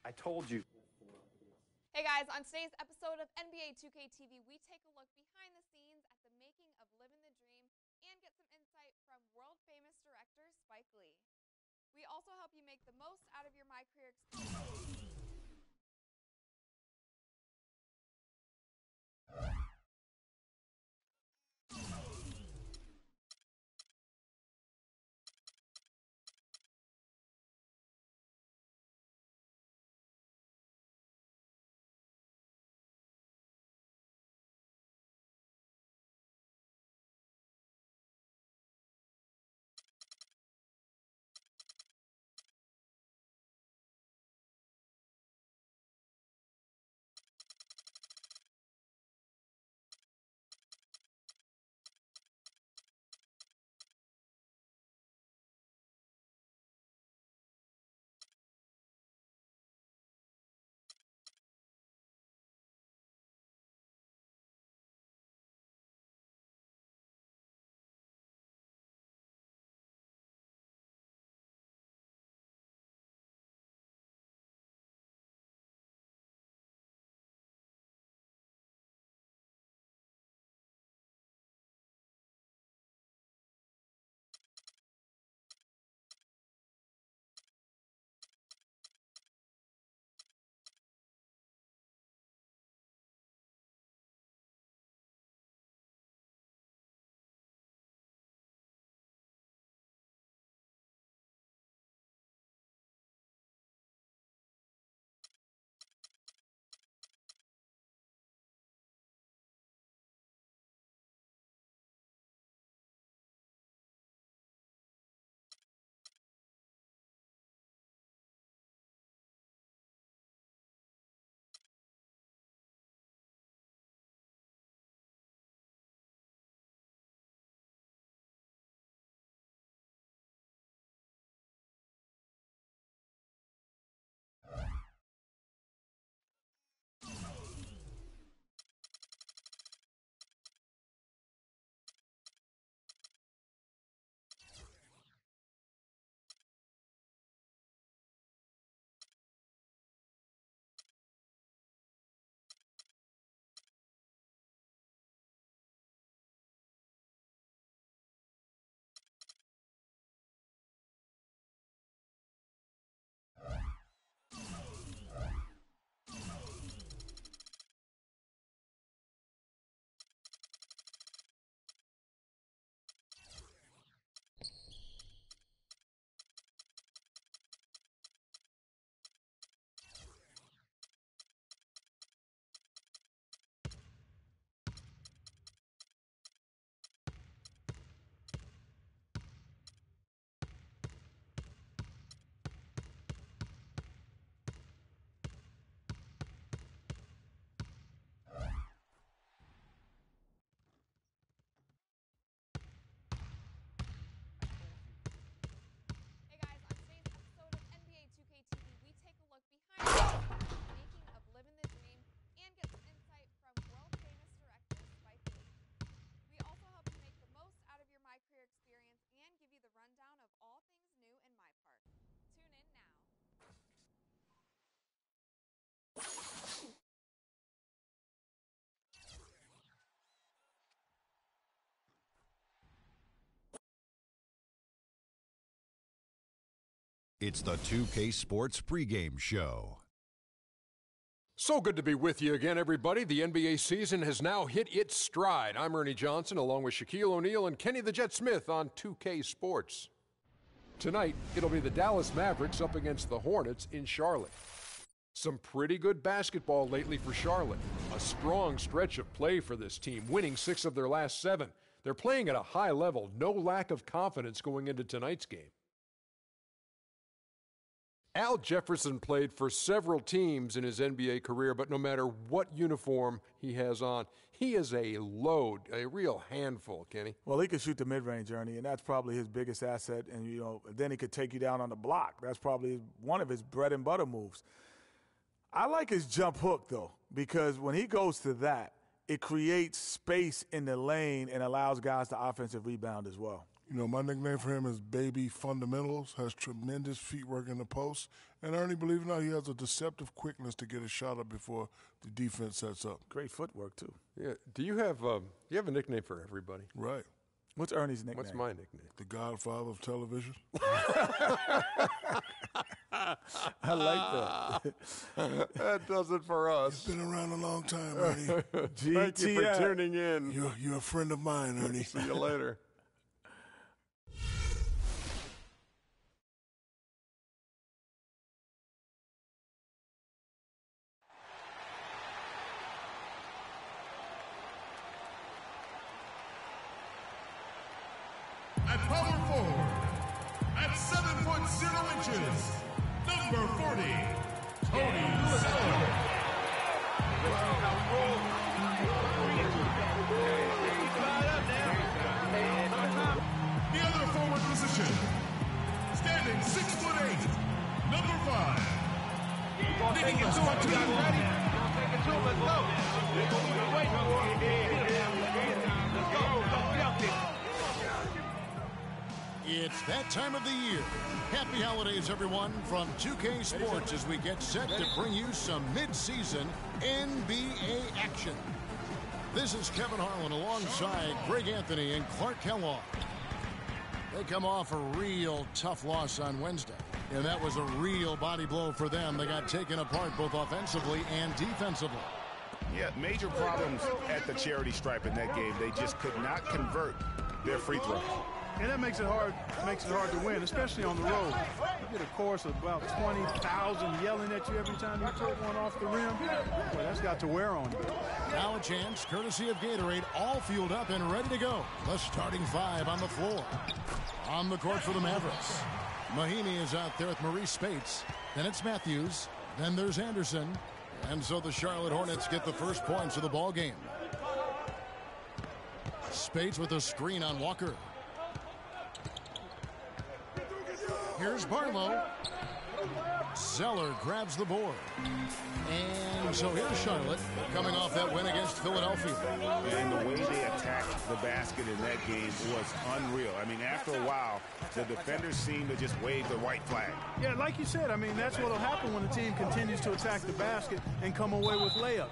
I told you. Hey guys, on today's episode of NBA 2K TV, we take a look behind the scenes at the making of Living the Dream and get some insight from world-famous director Spike Lee. We also help you make the most out of your My Career experience. Hey guys, on today's episode of NBA 2K TV, we take a look behind the scenes at the making of Living the Dream and get some insight from world-famous director Spike Lee. We also help you make the most out of your My Career experience and give you the rundown of all things new in My Park. Tune in now. It's the 2K Sports pregame show. So good to be with you again, everybody. The NBA season has now hit its stride. I'm Ernie Johnson, along with Shaquille O'Neal and Kenny the Jet Smith on 2K Sports. Tonight, it'll be the Dallas Mavericks up against the Hornets in Charlotte. Some pretty good basketball lately for Charlotte. A strong stretch of play for this team, winning 6 of their last 7. They're playing at a high level, no lack of confidence going into tonight's game. Al Jefferson played for several teams in his NBA career, but no matter what uniform he has on, he is a load, a real handful, Kenny. Well, he can shoot the mid-range, Ernie, and that's probably his biggest asset. And, then he could take you down on the block. That's probably one of his bread and butter moves. I like his jump hook, though, because when he goes to that, it creates space in the lane and allows guys to offensive rebound as well. You know, my nickname for him is Baby Fundamentals, has tremendous feet work in the post. And Ernie, believe it or not, he has a deceptive quickness to get a shot up before the defense sets up. Great footwork, too. Yeah. Do you have a nickname for everybody? Right. What's Ernie's nickname? What's my nickname? The Godfather of television. I like that. That does it for us. Been around a long time, Ernie. Thank you for tuning in. You're a friend of mine, Ernie. See you later. At power forward, at 7 foot 0 inches, number 40, Tony Zeller. The other forward position, standing 6 foot 8, number 5, Nicholas Batum. It's that time of the year. Happy holidays, everyone, from 2K Sports as we get set to bring you some mid-season NBA action. This is Kevin Harlan alongside Greg Anthony and Clark Kellogg. They come off a real tough loss on Wednesday, and that was a real body blow for them. They got taken apart both offensively and defensively. Yeah, major problems at the charity stripe in that game. They just could not convert their free throws. And that makes it hard to win, especially on the road. You get a chorus of about 20,000 yelling at you every time you take one off the rim. Boy, that's got to wear on you. Now a chance, courtesy of Gatorade, all fueled up and ready to go. The starting five on the floor. On the court for the Mavericks. Mahinmi is out there with Maurice Spates. Then it's Matthews. Then there's Anderson. And so the Charlotte Hornets get the first points of the ball game. Spates with a screen on Walker. Here's Barlow. Zeller grabs the board. And so here's Charlotte coming off that win against Philadelphia. And the way they attacked the basket in that game was unreal. I mean, after a while, the defenders seemed to just wave the white flag. Yeah, like you said, I mean, that's what will happen when the team continues to attack the basket and come away with layups.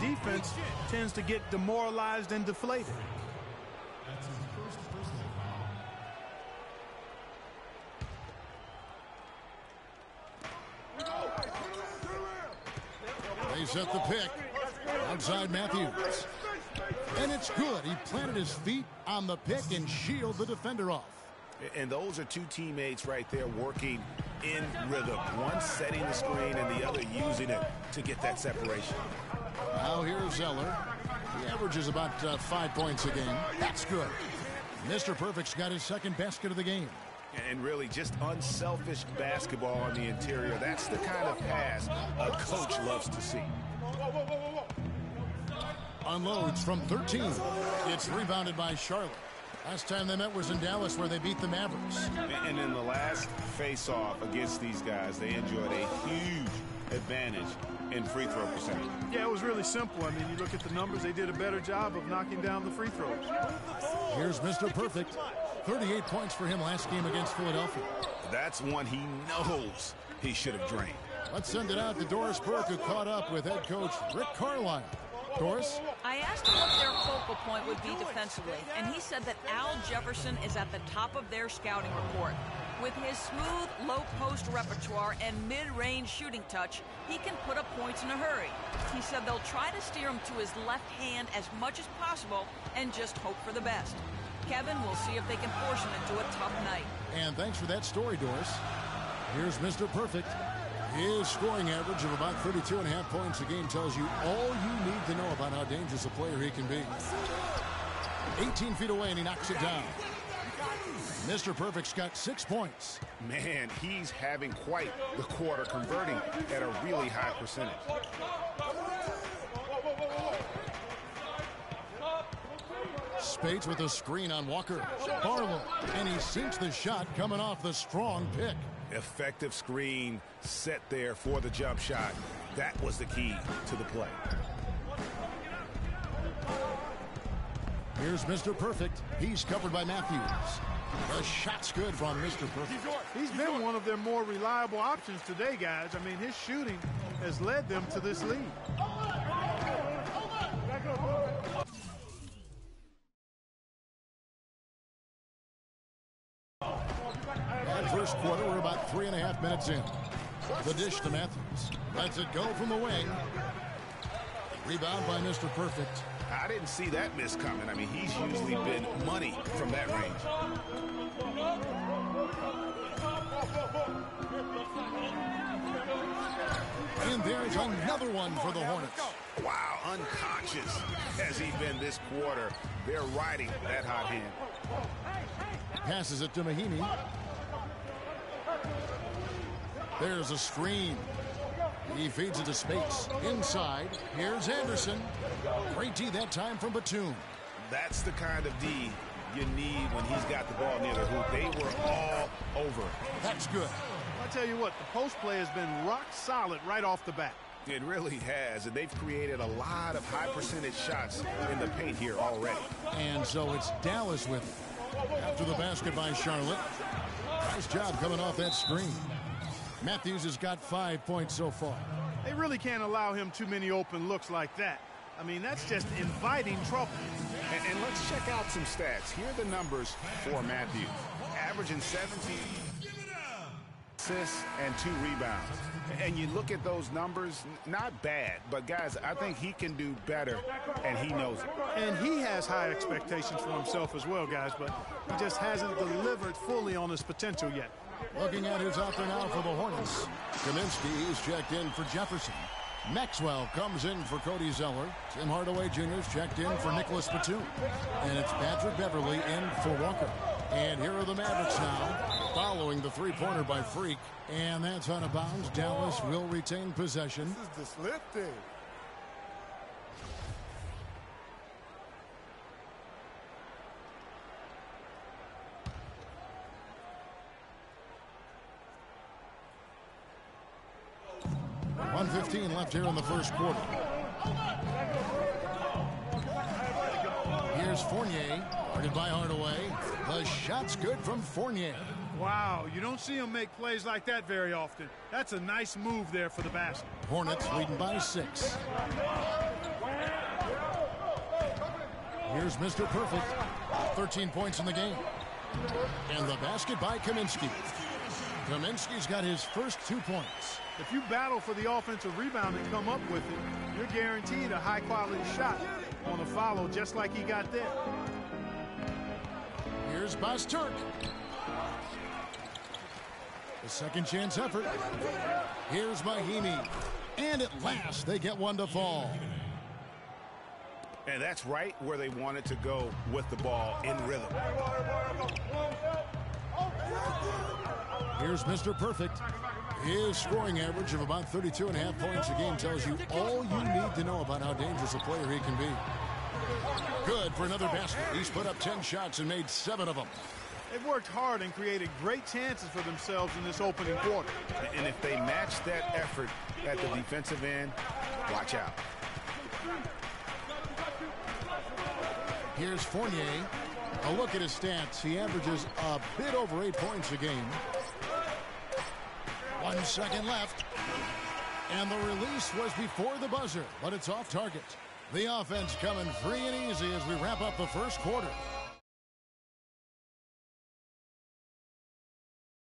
The defense tends to get demoralized and deflated. They set the pick. Outside Matthews. And it's good. He planted his feet on the pick and shielded the defender off. And those are two teammates right there working in rhythm. One setting the screen and the other using it to get that separation. Now here's Zeller. He averages about 5 points a game. That's good. Mr. Perfect's got his second basket of the game. And really just unselfish basketball on the interior. That's the kind of pass a coach loves to see. Unloads from 13. It's rebounded by Charlotte. Last time they met was in Dallas, where they beat the Mavericks. And in the last face-off against these guys, they enjoyed a huge advantage in free throw percentage. Yeah, it was really simple. I mean, you look at the numbers, they did a better job of knocking down the free throws. Here's Mr. Perfect. 38 points for him last game against Philadelphia. That's one he knows he should have drained. Let's send it out to Doris Burke, who caught up with head coach Rick Carlisle. Doris? I asked him what their focal point would be defensively, and he said that Al Jefferson is at the top of their scouting report. With his smooth, low-post repertoire and mid-range shooting touch, he can put up points in a hurry. He said they'll try to steer him to his left hand as much as possible and just hope for the best. Kevin will see if they can force him into a tough night. And thanks for that story, Doris. Here's Mr. Perfect. His scoring average of about 32.5 points a game tells you all you need to know about how dangerous a player he can be. 18 feet away, and he knocks it down. Mr. Perfect's got 6 points. Man, he's having quite the quarter, converting at a really high percentage. Spates with a screen on Walker. Barlow, and he sinks the shot coming off the strong pick. Effective screen set there for the jump shot. That was the key to the play. Here's Mr. Perfect. He's covered by Matthews. The shot's good from Mr. Perfect. He's been one of their more reliable options today, guys. I mean, his shooting has led them to this lead. That first quarter, we're about 3.5 minutes in. The dish to Matthews. Lets it go from the wing. Rebound by Mr. Perfect. I didn't see that miss coming. I mean, he's usually been money from that range. And there's another one for the Hornets. Wow, unconscious has he been this quarter. They're riding that hot hand. Passes it to Mahinmi. There's a screen. He feeds it to space. Inside, here's Anderson. Great D that time from Batum. That's the kind of D you need when he's got the ball near the hoop. They were all over. That's good. I tell you what, the post play has been rock solid right off the bat. It really has, and they've created a lot of high percentage shots in the paint here already. And so it's Dallas with it. After the basket by Charlotte. Nice job coming off that screen. Matthews has got 5 points so far. They really can't allow him too many open looks like that. I mean, that's just inviting trouble. And let's check out some stats. Here are the numbers for Matthews. Averaging 17 assists and 2 rebounds. And you look at those numbers, not bad. But, guys, I think he can do better, and he knows it. And he has high expectations for himself as well, guys, but he just hasn't delivered fully on his potential yet. Looking at who's out there now for the Hornets. Kaminsky is checked in for Jefferson. Maxwell comes in for Cody Zeller. Tim Hardaway Jr. is checked in for Nicholas Batum. And it's Patrick Beverly in for Walker. And here are the Mavericks now, following the three-pointer by Freak. And that's out of bounds. Dallas will retain possession. This is the slip thing. .115 left here in the first quarter. Here's Fournier, guarded by Hardaway. The shot's good from Fournier. Wow, you don't see him make plays like that very often. That's a nice move there for the basket. Hornets leading by 6. Here's Mr. Perfect. 13 points in the game. And the basket by Kaminsky. Kaminsky's got his first 2 points. If you battle for the offensive rebound and come up with it, you're guaranteed a high-quality shot on a follow just like he got there. Here's Basturk. The second chance effort. Here's Mahinmi. And at last, they get one to fall. And that's right where they wanted to go with the ball in rhythm. Here's Mr. Perfect. His scoring average of about 32.5 points a game tells you all you need to know about how dangerous a player he can be. Good for another basket. He's put up 10 shots and made 7 of them. They've worked hard and created great chances for themselves in this opening quarter. And if they match that effort at the defensive end, watch out. Here's Fournier. A look at his stats. He averages a bit over 8 points a game. 1 second left. And the release was before the buzzer, but it's off target. The offense coming free and easy as we wrap up the first quarter.